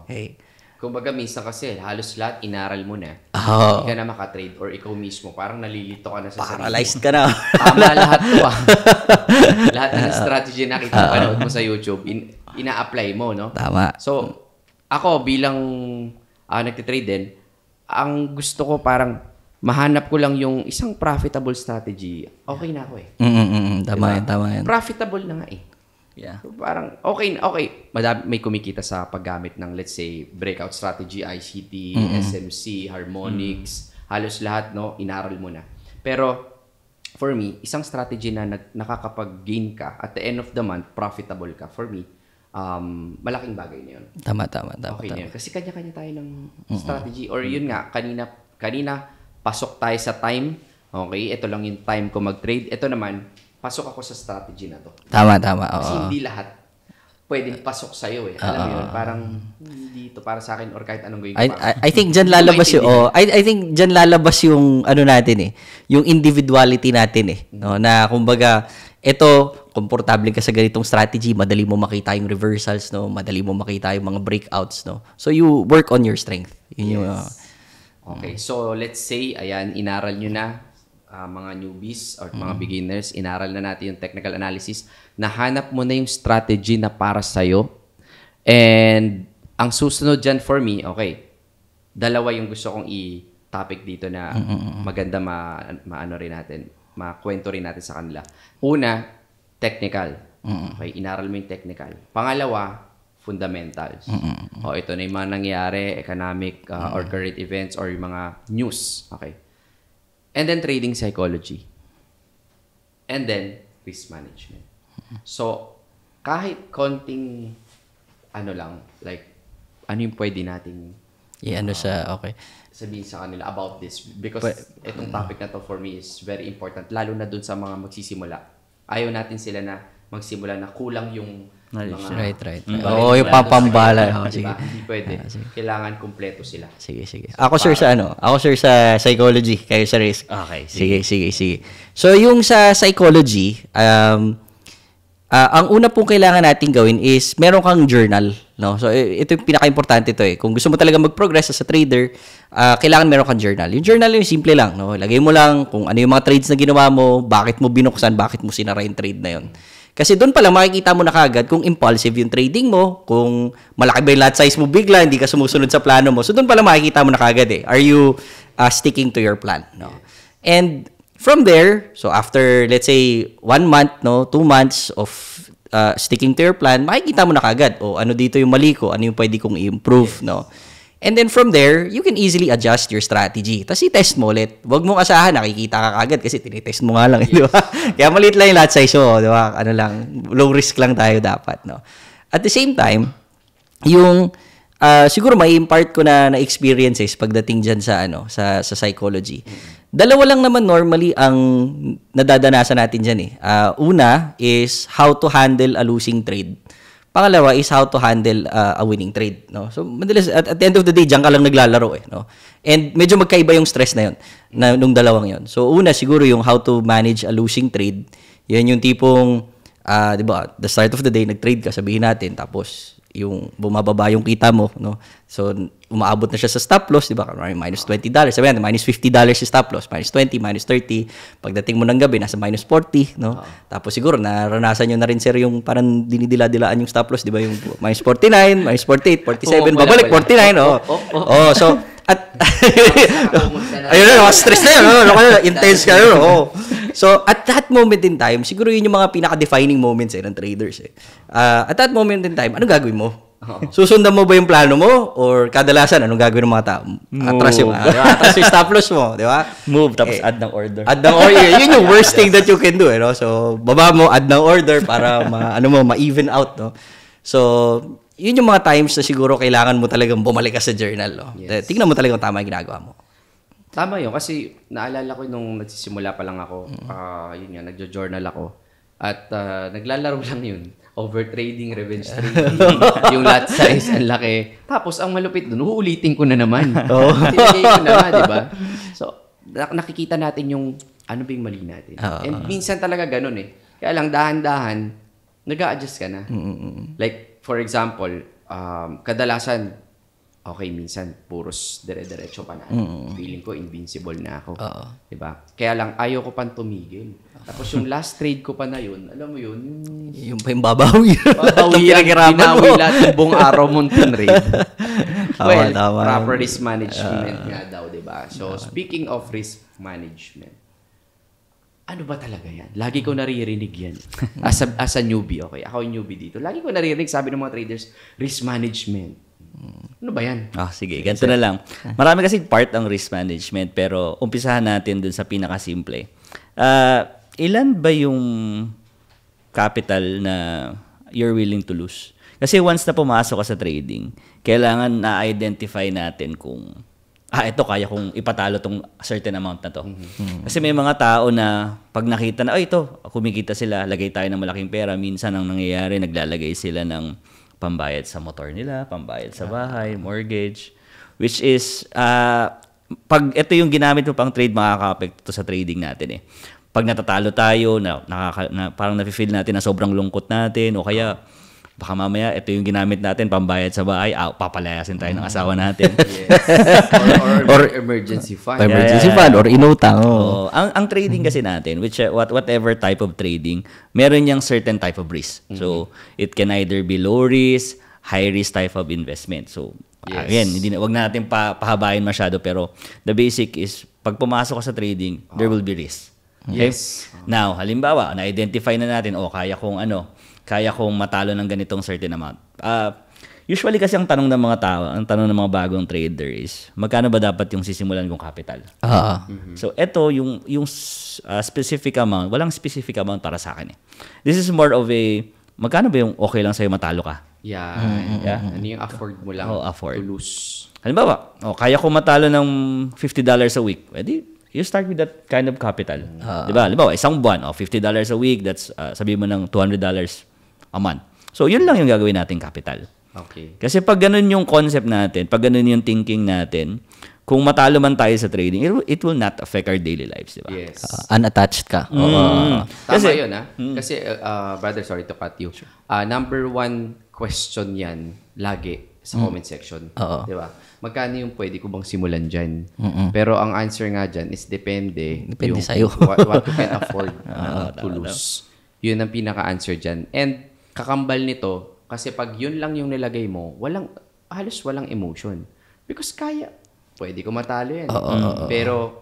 Okay. Kumbaga, minsan kasi, halos lahat inaral mo na. Hindi ka na makatrade or ikaw mismo. Parang nalilito ka na sa sarili. Paralyzed ka na. Tama lahat to lahat ng strategy na nakita panood mo sa YouTube, ina-apply mo, no? Tama. So, ako bilang nagtitrade din, ang gusto ko parang mahanap ko lang yung isang profitable strategy. Okay na ako Tama yan. Profitable na nga Yeah. So, parang okay. Madami, may kumikita sa paggamit ng, let's say, breakout strategy, ICT, SMC, harmonics, halos lahat, no, inaral mo na. Pero, for me, isang strategy na nakakapag-gain ka, at the end of the month, profitable ka, for me, malaking bagay na yun. Tama. Okay na yun. Kasi kanya-kanya tayo ng strategy. Or yun nga, kanina, pasok tayo sa time. Okay, ito lang yung time ko mag-trade. Ito naman, pasok ako sa strategy na to. Tama. Kasi hindi lahat pwedeng pasok sa'yo Alam mo yun, parang hindi ito para sa akin or kahit anong gawin ko. I think dyan lalabas I think dyan lalabas yung ano natin yung individuality natin no, na kumbaga ito, komportable ka sa ganitong strategy, madali mo makita yung reversals, no, madali mo makita yung mga breakouts, no. So you work on your strength. Yun yung Okay, so let's say ayan, inaral nyo na mga newbies or mga beginners, inaral na natin yung technical analysis, nahanap mo na yung strategy na para sa'yo. And ang susunod dyan for me, okay, dalawa yung gusto kong i-topic dito na maganda maano rin natin, makwento rin natin sa kanila. Una, technical. Okay, inaral mo yung technical. Pangalawa, fundamentals. Ito na yung mga nangyayari, economic or current events or yung mga news. Okay. And then trading psychology. And then risk management. So, kahit konting like, ano yung pwede nating okay. sabihin sa kanila about this. Because itong topic na to for me is very important. Lalo na dun sa mga magsisimula. Ayaw natin sila na magsimula na kulang yung mga... Right. Yung pampambala. Diba? Hindi pwede. Kailangan kumpleto sila. Sige. Ako sir sa psychology, kayo sa risk. Okay, sige. So yung sa psychology, ang una pong kailangan natin gawin is meron kang journal, no? So ito yung pinaka-importante ito Kung gusto mo talaga mag-progress as a trader, kailangan meron kang journal. Yung journal yung simple lang, no? Lagay mo lang kung ano yung mga trades na ginawa mo, bakit mo binuksan, bakit mo sinara yung trade na yun. Kasi doon pa lang makikita mo na kagad kung impulsive yung trading mo, kung malaki ba yung lot size mo bigla, hindi ka sumusunod sa plano mo. So doon pa lang makikita mo na kagad Are you sticking to your plan? No? And from there, so after let's say 1 month, 2 months of sticking to your plan, makikita mo na kagad, ano dito yung mali ko, ano yung pwede kong i-improve, no? And then from there, you can easily adjust your strategy. Tapos i-test mo ulit. Huwag mong asahan, nakikita ka kagad kasi tinitest mo nga lang, di ba? Kaya maliit lang yung lot size mo, di ba? Low risk lang tayo dapat, no? At the same time, yung siguro may impart ko na experiences pagdating diyan sa psychology. Dalawa lang naman normally ang nadadanasan natin diyan eh. Una is how to handle a losing trade. Pangalawa is how to handle a winning trade, no? So madalas at the end of the day diyan ka lang naglalaro no. And medyo magkaiba yung stress na 'yon nung dalawang 'yon. So una siguro yung how to manage a losing trade. 'Yan yung tipong 'di ba, the start of the day nag-trade ka, sabihin natin, tapos yung bumababa yung kita mo, no? So umaabot na siya sa stop loss, 'di ba? Minus $20. Sabihin natin minus $50 yung stop loss, minus 20, minus 30. Pagdating mo ng gabi nasa minus 40, no? Tapos siguro naranasan niyo na rin sir yung parang dinidila-dilaan yung stop loss, 'di ba? Yung minus 49, minus 48, 47, babalik 49, oh. So at ayun na, stress na yun, intense ka yun, So, at that moment in time, siguro yun yung mga pinaka-defining moments ng traders. At that moment in time, anong gagawin mo? Susundan mo ba yung plano mo? Or kadalasan, anong gagawin ng mga tao? Atras yung stop loss mo, di ba? Move, tapos add ng order. Add ng order. Yun yung worst thing that you can do, no? So, baba mo, add ng order para ma-even out, no? So, yun yung mga times na siguro kailangan mo talagang bumalik ka sa journal, no? Yes. Tingnan mo talagang tama yung ginagawa mo. Tama yun, kasi naalala ko nung nagsisimula pa lang ako, yun nga, nagjo-journal ako. At naglalaro lang yun. Overtrading, revenge trading, yung lot size, ang laki. Tapos, ang malupit dun, uulitin ko na naman. Tinigay ko na nga, di ba? So, nakikita natin yung ano ba yung mali natin. And minsan talaga ganun eh. Kaya lang, dahan-dahan, nag-a-adjust ka na. Like, for example, kadalasan, okay, minsan, puros dire-diretso pa na. Feeling ko, invincible na ako. Diba? Kaya lang, ayaw ko pang tumigil. Tapos yung last trade ko pa na yun, alam mo yun, yung pa yung babawi. Babawi yan, binawi lahat yung buong araw mong trade. Well, proper risk management nga daw, diba? So, speaking of risk management, ano ba talaga yan? Lagi ko naririnig yan. As a newbie, okay? Ako yung newbie dito. Lagi ko naririnig, sabi ng mga traders, risk management. Ano ba yan? Sige, ganito na lang. Marami kasi part ang risk management, pero umpisahan natin dun sa pinakasimple. Ilan ba yung capital na you're willing to lose? Kasi once na pumasok ka sa trading, kailangan na-identify natin kung ito kaya kong ipatalo tong certain amount na to. Kasi may mga tao na pag nakita na, ito, kumikita sila, lagay tayo ng malaking pera. Minsan ang nangyayari, naglalagay sila ng pambayad sa motor nila, pambayad sa bahay, mortgage, which is, pag ito yung ginamit mo pang trade, makaka-apekto sa trading natin eh. Pag natatalo tayo, parang nafe-feel natin na sobrang lungkot natin, o kaya, baka mamaya, ito yung ginamit natin, pambayad sa bahay, papalayasin tayo ng asawa natin. Or emergency fund. Emergency fund, or inutang. Ang trading kasi natin, which whatever type of trading, meron niyang certain type of risk. So, it can either be low risk, high risk type of investment. So, again, wag na natin pahabain masyado, pero the basic is, pag pumasok ka sa trading, there will be risk. Okay? Yes. Now, halimbawa, na-identify na natin, kaya kong matalo ng ganitong certain amount. Usually kasi ang tanong ng mga tao, ang tanong ng mga bagong trader is, magkano ba dapat yung sisimulan kong capital? So, ito, yung specific amount, walang specific amount para sa akin eh. This is more of magkano ba yung okay lang sa'yo matalo ka? Yeah. Ano yung afford mo lang afford. to lose? Halimbawa, kaya kong matalo ng $50 a week. Pwede, you start with that kind of capital. Diba? Halimbawa, isang buwan, $50 a week, that's, sabihin mo ng $200 a month. So, yun lang yung gagawin natin capital. Okay. Kasi pag ganun yung concept natin, pag ganun yung thinking natin, kung matalo man tayo sa trading, it will not affect our daily lives, di ba? Yes. Unattached ka. Tama yun, ha? Kasi, brother, sorry to cut you. Number one question yan, lagi, sa comment section. Di ba? Magkano yung pwede ko bang simulan dyan? Pero ang answer nga dyan is depende yung sa'yo. what you can afford to lose. Yun ang pinaka-answer dyan. And kakambal nito, kasi pag yun lang yung nilagay mo, halos walang emotion. Because pwede ko matalo yan. Pero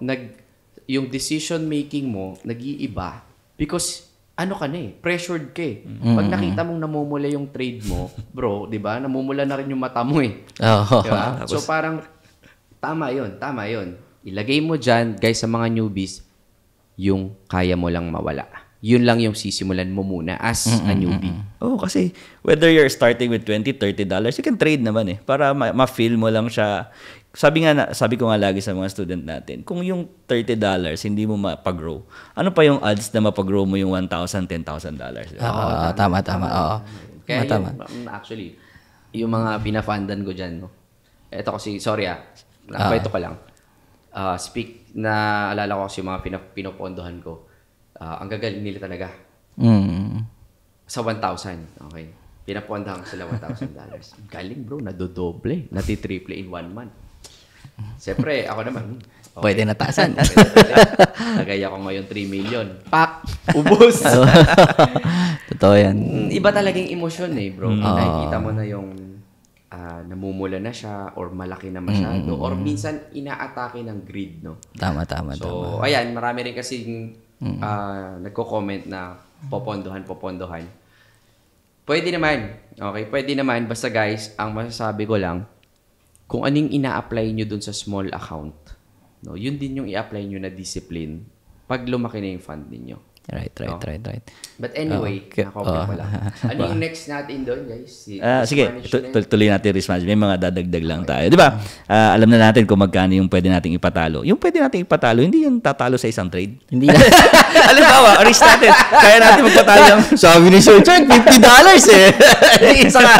yung decision making mo, nag-iiba because ano ka na pressured ka Pag nakita mong namumula yung trade mo, bro, di ba? Namumula na rin yung mata mo Oo. Diba? So parang, tama yun. Ilagay mo dyan, guys, sa mga newbies, yung kaya mo lang mawala. Yun lang yung sisimulan mo muna as a newbie. Kasi whether you're starting with $20, $30, you can trade naman para ma-feel mo lang siya. Sabi ko nga lagi sa mga student natin, kung yung $30 hindi mo mapag-grow, ano pa yung odds na mapag-grow mo yung $1,000, $10,000? Tama. Oo. Kaya tama. Actually, yung mga pinafundan ko dyan, eto kasi, sorry nakapito ka lang. Naalala ko kasi yung mga pinopondohan ko. Ang gagaling nila talaga. Sa 1,000. Okay. Pinapondahan ko sila $1,000. Galing bro, nadodoble. Natitriple in 1 month. Siyempre, ako naman. Okay. Pwede nataasan. Nagay ako ngayon 3 million. Pak! Ubus! Totoo yan. Iba talagang emosyon bro. Nakikita mo na yung namumula na siya or malaki na masyado or minsan inaatake ng greed, no? Tama. So, ayan, marami rin kasi nagko-comment na popondohan. Pwede naman. Basta guys, ang masasabi ko lang, kung anong ina-apply nyo dun sa small account, no, yun din yung i-apply nyo na discipline pag lumaki na yung fund ninyo. Right. But anyway, nakopya ko lang. Ano yung next natin doon, guys? Sige, tuloy natin risk management. May mga dadagdag lang tayo. Di ba? Alam na natin kung magkano yung pwede nating ipatalo. Yung pwede nating ipatalo, hindi yung tatalo sa isang trade. Hindi na. Halimbawa, risk natin. Kaya natin magpatalo yung... Sabi ni Sir Chard, $50 Isa nga.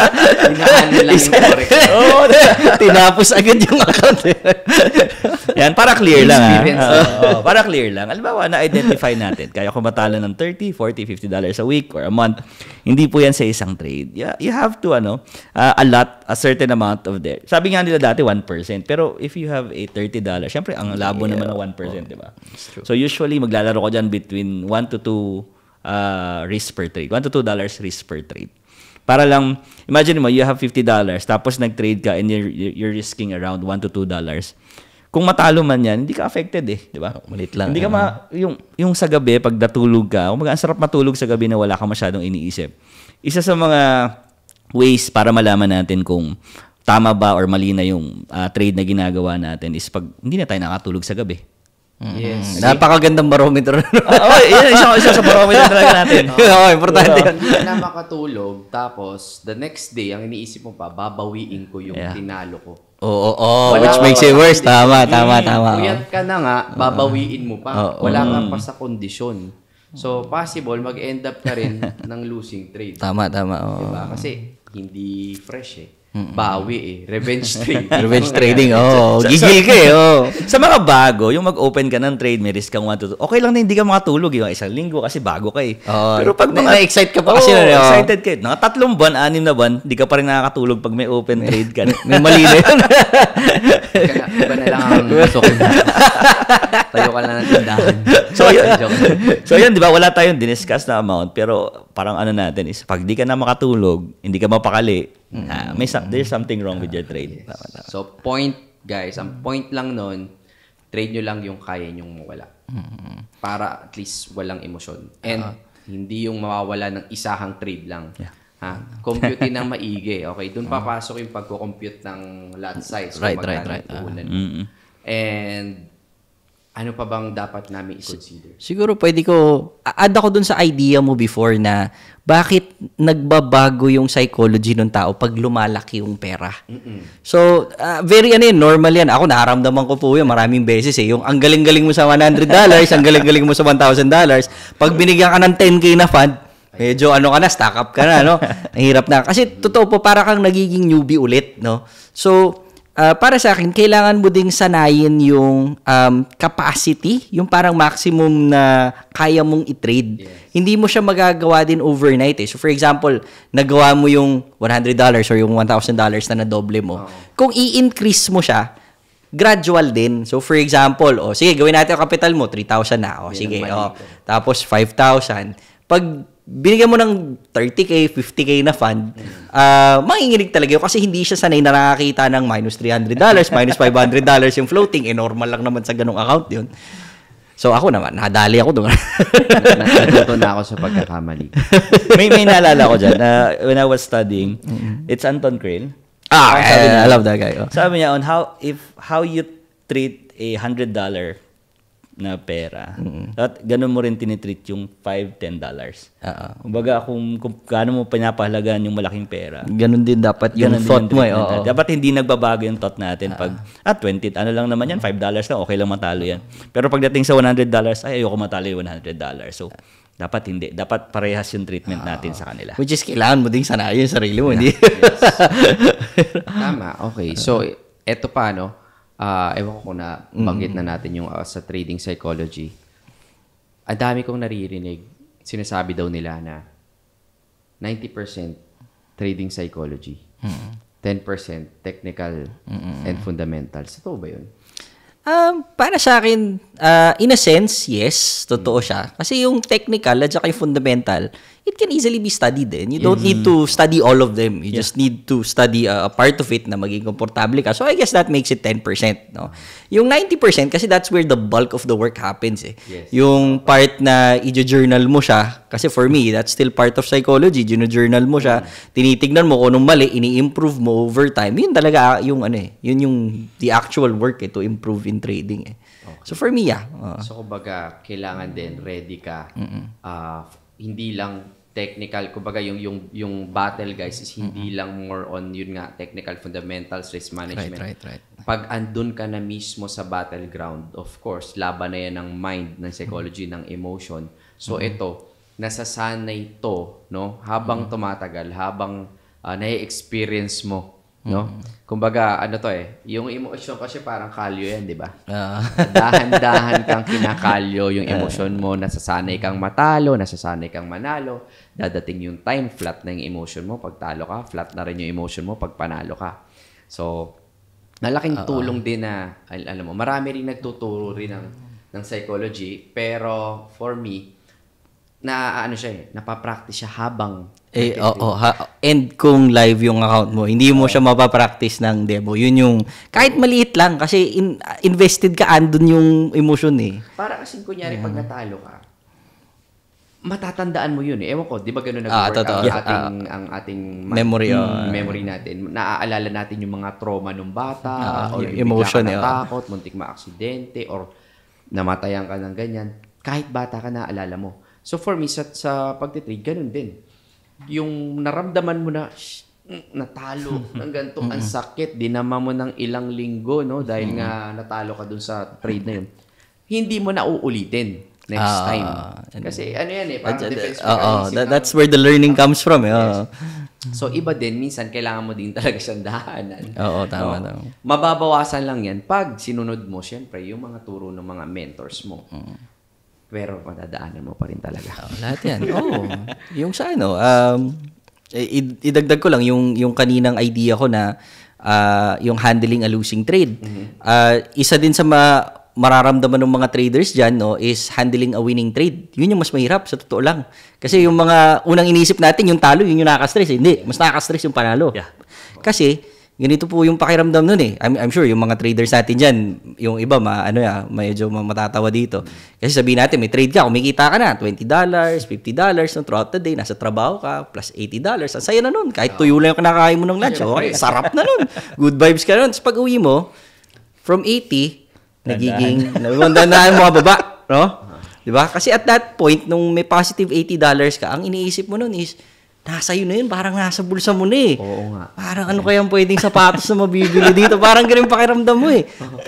Hinahanap lang yung forex. Tinapos agad yung account. Yan, para clear lang. Para clear lang. Halimbawa, na-identify natin. Kaya kung matalo ng $30, $40, $50 a week or a month, hindi po yan sa isang trade. You have to, allot a certain amount of there. Sabi nga nila dati, 1%. Pero if you have a $30, syempre, ang labo naman ng 1%, di ba? So usually, maglalaro ko dyan between 1 to 2 risk per trade. $1 to $2 risk per trade. Para lang, imagine mo, you have $50, tapos nag-trade ka and you're risking around $1 to $2. Kung matalo man yan, hindi ka affected di ba? Malit lang. Hindi ka yung sa gabi, pag natulog ka, ang sarap matulog sa gabi na wala ka masyadong iniisip. Isa sa mga ways para malaman natin kung tama ba or mali na yung trade na ginagawa natin is pag hindi na tayo nakatulog sa gabi. Yes. Napakagandang barometer. Isa sa barometer talaga natin. Importante yan. Hindi ka na makatulog, tapos the next day, ang iniisip mo pa, babawiin ko yung tinalo ko. Which makes it worse. Tama. Puyat ka na nga, babawiin mo pa. Wala ka pa sa kondisyon. So, possible, mag-end up ka rin ng losing trade. Tama. Diba? Kasi, hindi fresh Bawi Revenge trade. Revenge trading, gigil ka Sa mga bago, yung mag-open ka ng trade, may risk kang 1 to 2. Okay lang na hindi ka makatulog yung isang linggo kasi bago ka Pero pag na-excite ka pa kasi excited ka. Mga 3 buwan, 6 na buwan, hindi ka pa rin nakakatulog pag may open trade ka. May mali na yun. Iba na lang ang pasok. Tayo ka na ng tindahan. So yun, di ba? Wala tayong diniscuss na amount, pero parang natin is, pag di ka na makatulog, hindi ka mapakali, there's something wrong with your trade. Yes. So, guys, ang point lang nun, trade nyo lang yung kaya nyong mawala. Para at least walang emosyon. And hindi yung mawawala ng isahang trade lang. Compute ng maigi. Okay, doon papasok yung pagko-compute ng lot size. Right. And ano pa bang dapat namin i-consider? Siguro pwede ko, add ako dun sa idea mo before na bakit nagbabago yung psychology ng tao pag lumalaki yung pera. So, very normal yan. Ako naramdaman ko po yun maraming beses Yung ang galing-galing mo sa $100, ang galing-galing mo sa $1,000, pag binigyan ka ng 10K na fund, medyo stock up ka na, no? Nahirap na. Kasi totoo po, para kang nagiging newbie ulit, no? So, para sa akin, kailangan mo ding sanayin yung capacity, yung parang maximum na kaya mong i-trade. Yes. Hindi mo siya magagawa din overnight. So for example, nagawa mo yung $100 or yung $1,000 na nadoble mo. Kung i-increase mo siya, gradual din. So for example, sige, gawin natin ang capital mo, 3,000 na. Sige, tapos 5,000. Pag binigyan mo ng 30K, 50K na fund, manginginig talaga yun kasi hindi siya sanay na nakakita ng minus $300, minus $500 yung floating. Normal lang naman sa ganong account yun. So ako naman, nadali ako doon. Natuto na ako sa pagkakamali. may naalala ko dyan. When I was studying, it's Anton Creel. I love that guy. Sabi niya on how you treat a $100 na pera. At ganun mo rin tinitreat yung $5-10. Kumbaga kung gaano mo pinapahalagaan yung malaking pera. Ganun din dapat yung thought mo. Dapat hindi nagbabago yung thought natin. Pag 20, ano lang naman yan, $5 lang, okay lang matalo yan. Pero pagdating sa $100, ay ayoko matalo yung $100. So, dapat hindi. Dapat parehas yung treatment natin sa kanila. Which is, kailangan mo ding sanayin yung sarili mo, hindi? Tama, okay. So, eto pa, no? Ewan ko kung banggit na natin yung sa trading psychology. Ang dami kong naririnig, sinasabi daw nila na 90% trading psychology, 10% technical and fundamentals. Totoo ba yun? Para sa akin, in a sense, yes, totoo siya. Kasi yung technical at saka yung fundamental, it can easily be studied din. You don't need to study all of them. You just need to study a part of it na maging komportable ka. So I guess that makes it 10%. No? Yung 90%, kasi that's where the bulk of the work happens. Yes. Yung part na i-journal mo siya, kasi for me, that's still part of psychology. Journal mo siya, tinitignan mo kung anong mali, ini-improve mo over time. Yun talaga yung yun yung the actual work to improve in trading. Okay. So for me, yeah. So kumbaga, kailangan din ready ka. Hindi lang technical, kumbaga yung battle guys is hindi lang more on yun nga technical fundamentals, risk management. Right. Pag andun ka na mismo sa battleground, of course, laban na yan ng mind, ng psychology, ng emotion. So ito, nasasanay to, no? Habang tumatagal, habang nai-experience mo, no? Kumbaga, yung emotion kasi parang kalyo yan, di ba? Dahan-dahan kang kinakalyo yung emosyon mo, nasasanay kang matalo, nasasanay kang manalo, dadating yung time, flat na yung emotion mo, pag talo ka, flat na rin yung emotion mo, pag panalo ka. So, malaking tulong din na, alam mo, marami rin nagtuturo rin ng psychology, pero for me, napapractice siya habang and kung live yung account mo, hindi mo siya mapapractice ng demo. Yun yung, kahit maliit lang, kasi invested ka, andun yung emotion Para kasi kunyari, pag natalo ka, matatandaan mo yun Ewan ko, di ba gano'n nag-work ang ating memory natin. Naaalala natin yung mga trauma ng bata, or yung emotion, bigla ka natakot, muntik maaksidente, or namatayan ka ng ganyan. Kahit bata ka, naaalala mo. So for me, sa pagtitrade, ganun din. Yung naramdaman mo na, natalo ng ganito, ang sakit, dinama mo ng ilang linggo, no? Dahil nga natalo ka dun sa trade na yun. Hindi mo na uulitin next time. Kasi parang defense mechanism. That's where the learning comes from. Yes. So iba din, minsan kailangan mo din talaga siyang daanan. Tama. Mababawasan lang yan pag sinunod mo, syempre, yung mga turo ng mga mentors mo. Pero madadaanan mo pa rin talaga. Lahat yan. Yung sa idagdag ko lang yung kaninang idea ko na yung handling a losing trade. Isa din sa mararamdaman ng mga traders dyan is handling a winning trade. Yun yung mas mahirap, sa totoo lang. Kasi yung mga unang iniisip natin, yung talo, yun yung nakaka-stress. Hindi, mas nakaka-stress yung panalo. Yeah. Kasi ganito po yung pakiramdam nun I'm sure yung mga traders natin dyan, yung iba, medyo matatawa dito. Kasi sabihin natin, may trade ka, kumikita ka na, $20, $50 throughout the day, nasa trabaho ka, plus $80. Ang saya na nun. Kahit tuyo lang yung kinakain mo ng lunch. Okay, sarap na nun. Good vibes ka nun. Tapos pag uwi mo, from 80, nagiging, nagandaan mo baba. No? Diba? Kasi at that point, nung may positive $80 ka, ang iniisip mo nun is, nasa yun na yun, parang nasa bulsa mo na Oo nga. Parang ano kayang pwedeng sapatos na mabibili dito? Parang ganun pakiramdam mo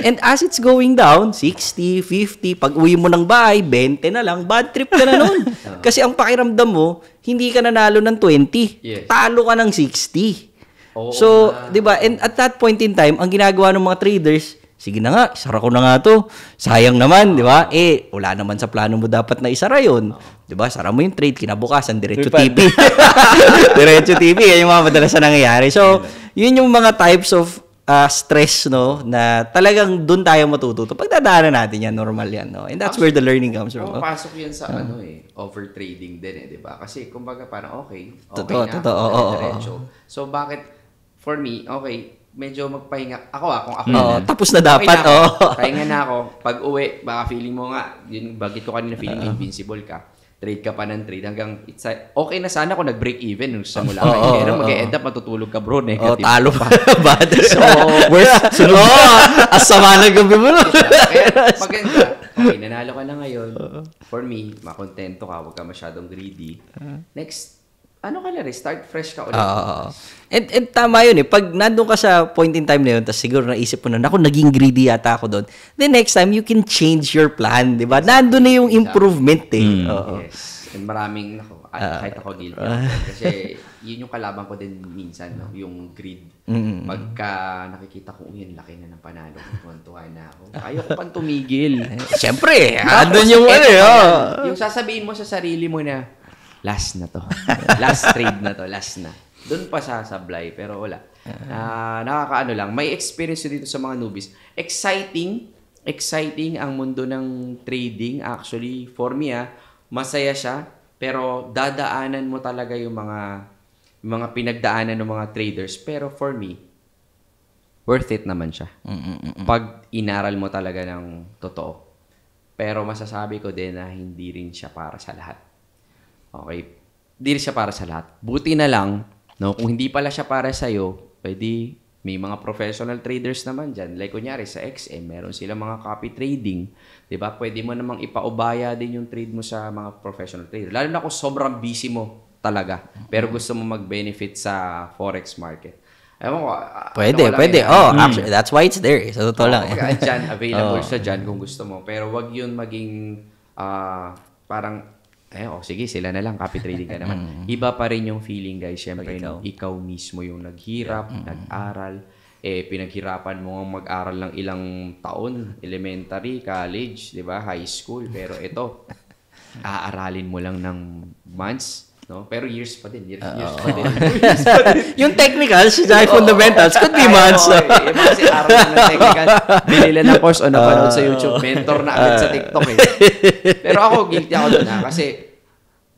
And as it's going down, 60, 50, pag uwi mo ng bahay, 20 na lang, bad trip ka na nun. Kasi ang pakiramdam mo, hindi ka nanalo ng 20. Yes. Talo ka ng 60. So, di ba? And at that point in time, ang ginagawa ng mga traders, sige na nga, isara ko na nga to. Sayang naman, di ba? Wala naman sa plano mo dapat na isara yun. Di ba? Sara mo yung trade, kinabukasan, diretso TP. Diretso TP, yan yung mga madalas na nangyayari. So, yun yung mga types of stress, no, na talagang doon tayo matututo. Pagdadaanan natin yan, normal yan, no? And that's where the learning comes from. Pasok yan sa overtrading din di ba? Kasi kumbaga parang okay Totoo. na, diretso. So, bakit for me, okay, medyo magpahinga. Ako kung ako. Tapos na dapat. Okay na ako. Pahinga na ako. Pag uwi, baka feeling mo nga, yun, bagit ko kanina feeling invincible ka. Trade ka pa ng trade hanggang okay na sana kung nag-break even nung simula ka. Pero mag-e-end up matutulog ka bro. Negative. Talo pa. Bad. So, worst. Sunod. Asama ng gabi mo. Kaya maganda. Okay, nanalo ka na ngayon. For me, makontento ka. Huwag ka masyadong greedy. Next, ano ka na rin? Start fresh ka ulit. And tama yun eh. Pag nandun ka sa point in time na yun, tapos siguro naisip mo na, naku, naging greedy yata ako doon. The next time, you can change your plan, di ba? Nandun na yung improvement eh. Yes. And maraming, kahit ako guilty ako. Kasi yun yung kalaban ko din minsan, no? Yung greed. Pagka nakikita ko, yun, laki na ng panalo. Tuwan-tuwa na ako. Ayaw ko pang tumigil. Siyempre, andun yung Yung sasabihin mo sa sarili mo na, last na to. Last trade na to. Last na. Doon pa sasablay. Pero wala. Nakakaano lang. May experience dito sa mga newbies. Exciting ang mundo ng trading. Actually, for me, masaya siya. Pero dadaanan mo talaga yung mga pinagdaanan ng mga traders. Pero for me, worth it naman siya. Pag inaral mo talaga ng totoo. Pero masasabi ko din na hindi rin siya para sa lahat. Okay, hindi siya para sa lahat. Buti na lang, no, kung hindi pala siya para sa'yo, pwede may mga professional traders naman dyan. Like kunyari sa XM, meron silang mga copy trading. Diba? Pwede mo namang ipaubaya din yung trade mo sa mga professional trader. Lalo na kung sobrang busy mo talaga. Pero gusto mo mag-benefit sa forex market. Ewan ko. Pwede. Actually, that's why it's there. Sa totoo lang. Dyan, available siya dyan kung gusto mo. Pero wag yun maging parang sige, sila na lang, copy trading ka naman. Iba pa rin yung feeling, guys. Siyempre, ikaw mismo yung naghirap, nag-aral. Pinaghirapan mo mag-aral ng ilang taon, elementary, college, di ba, high school. Pero ito, aaralin mo lang ng months, no? Pero years pa din. Years pa din. Yung technicals, fundamentals, could be months. Kasi aral mo ng technical. Binila na course o napanood sa YouTube. Mentor na agad sa TikTok eh. Pero ako, guilty ako doon kasi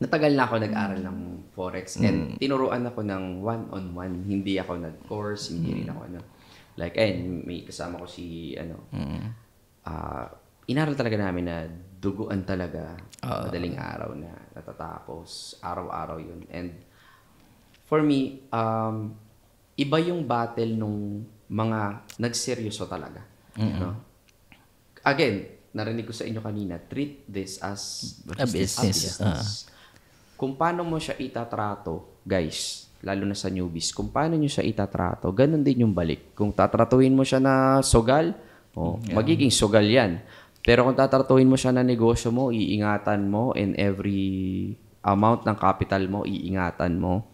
natagal na ako nag-aral ng Forex and tinuruan ako ng one-on-one. Hindi ako nag-course, hindi rin ako like, may kasama ko si, inaral talaga namin na duguan talaga madaling araw na natatapos. Araw-araw yun. And for me, iba yung battle nung mga nagseryoso talaga. No? Again, narinig ko sa inyo kanina, treat this as a business. Kung paano mo siya itatrato, guys, lalo na sa newbies, kung paano nyo siya itatrato, ganun din yung balik. Kung tatratuin mo siya na sugal, magiging sugal yan. Pero kung tatratuin mo siya na negosyo mo, iingatan mo, and every amount ng capital mo, iingatan mo,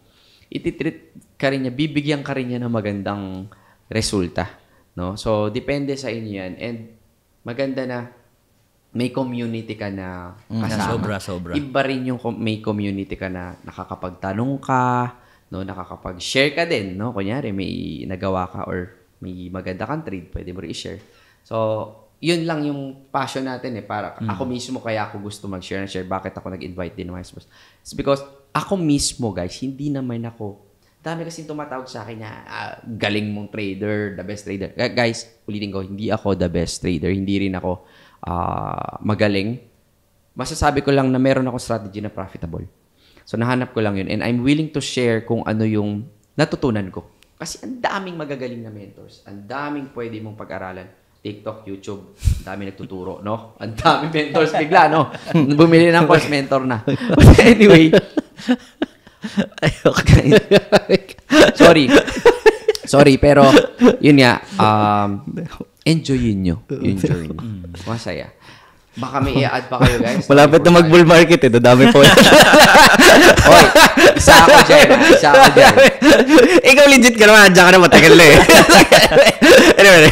ititreat ka rin niya, bibigyan ka rin niya ng magandang resulta. No? So, depende sa inyo yan. And maganda na may community ka na kasama. Sobra. Iba rin yung may community ka na nakakapagtanong ka, no, nakakapag-share ka din, no? Kunyari may nagawa ka or may maganda kang trade, pwede mo rin i-share. So, yun lang yung passion natin para ako mismo kaya ako gusto mag-share and share. Bakit ako nag-invite din ng mga sports? It's because ako mismo, guys, hindi naman ako dami kasi tumatawag sa akin na galing mong trader, the best trader. Guys, ulitin ko, hindi ako the best trader. Hindi rin ako magaling. Masasabi ko lang na meron akong strategy na profitable. So, nahanap ko lang yun. And I'm willing to share kung ano yung natutunan ko. Kasi ang daming magagaling na mentors. Ang daming pwede mong pag-aralan. TikTok, YouTube, ang dami nagtuturo, no? Ang daming mentors bigla, no? Bumili ng course, mentor na. But anyway, Sorry, pero yun nga, enjoyin nyo yung journey. Masaya. Baka may i-add pa kayo, guys. Malapit na mag-bull market eh. Dami po. Oy, isa ako dyan. Ikaw legit ka naman. Diyan ka na matagal na eh. Anyway.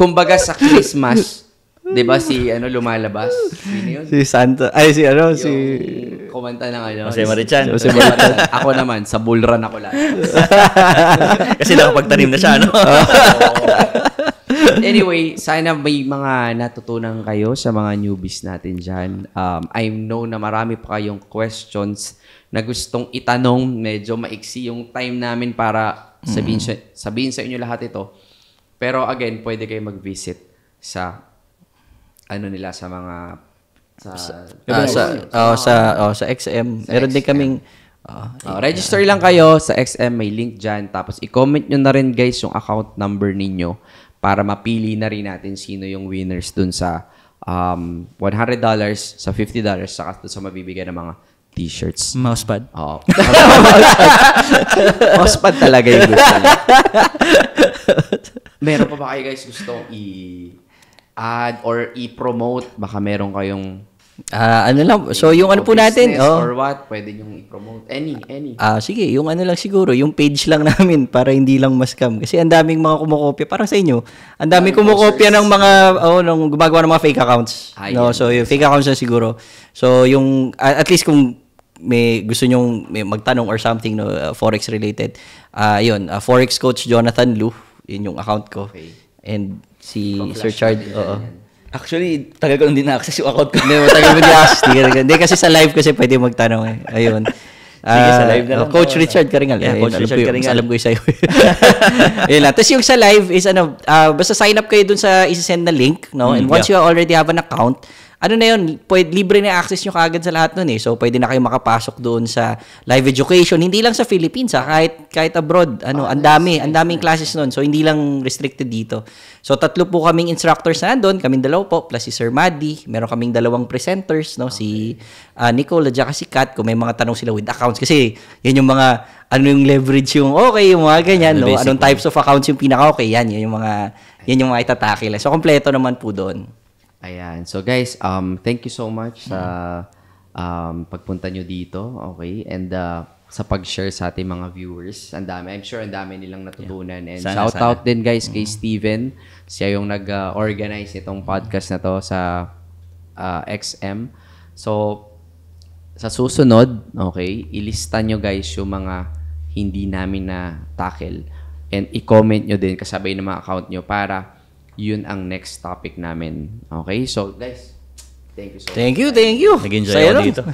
Kumbaga sa Christmas, di ba lumalabas? Sino yun? Si Santa. Ay, yung kumanta ng Jose Marichan. Ako naman, sa bull run ako lang. Kasi nakapagtanim na siya, no? Anyway, sana may mga natutunan kayo sa mga newbies natin dyan. I know na marami pa kayong questions na gustong itanong. Medyo maiksi yung time namin para Sabihin sa inyo lahat ito. Pero again, pwede kayo mag-visit sa nila sa mga sa XM. Meron din kaming register lang kayo sa XM, may link dyan. Tapos i-comment nyo na rin guys yung account number ninyo para mapili na rin natin sino yung winners dun sa $100, sa $50, saka sa mabibigay ng mga t-shirts. Mousepad. Oo. Mousepad talaga yung gusto niya. Meron pa ba kayo guys gustong i-add or i-promote? Baka meron kayong so yung ano po natin, or what, pwede nyo i-promote. Any. Sige, yung ano lang siguro, yung page lang namin para hindi lang ma-scam. Kasi ang daming mga kumokopya, parang sa inyo, ang daming kumokopya ng mga, ng gumagawa ng mga fake accounts. So yung fake accounts na siguro. So yung, at least kung may gusto nyong may magtanong or something, Forex related, Forex Coach Jonathan Lu, yun yung account ko. Okay. And si Sir Chard, Actually, tagal ko nung din na-access yung account ko. Tagal mo di-access. Hindi kasi sa live kasi pwede magtanong eh. Ayun. Sige, sa live na lang. Coach Richard Karingal. Yeah, Coach Richard Karingal. Alam ko yung sa'yo. Yun lang. Tapos yung sa live is basta sign up kayo dun sa isi-send na link, no? And once you already have an account, na yun, libre na access nyo kaagad sa lahat nun eh. So, pwede na kayo makapasok doon sa live education. Hindi lang sa Philippines, kahit abroad. Ang daming classes nun. So, hindi lang restricted dito. So, 3 po kaming instructors na doon. Kaming 2 po, plus si Sir Maddy. Meron kaming 2 presenters, no? Si Nicole at si Kat, kung may mga tanong sila with accounts. Kasi, yan yung mga, yung leverage yung okay, yung mga ganyan, no? Anong types of accounts yung pinaka-okay. Yan yung mga itatake lang. So, kompleto naman po doon. Ayan. So guys, thank you so much sa pagpunta nyo dito. Okay? And sa pag-share sa ating mga viewers. I'm sure ang dami nilang natutunan. And shout out din guys kay Steven. Siya yung nag-organize itong podcast na to sa XM. So, sa susunod, okay, ilista nyo guys yung mga hindi namin na tackle. And i-comment nyo din kasabay ng mga account nyo para yun ang next topic namin. Okay? So, guys, thank you so much. Thank you. Nag-enjoy ako dito.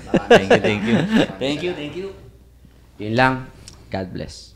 Thank you. Yun lang. God bless.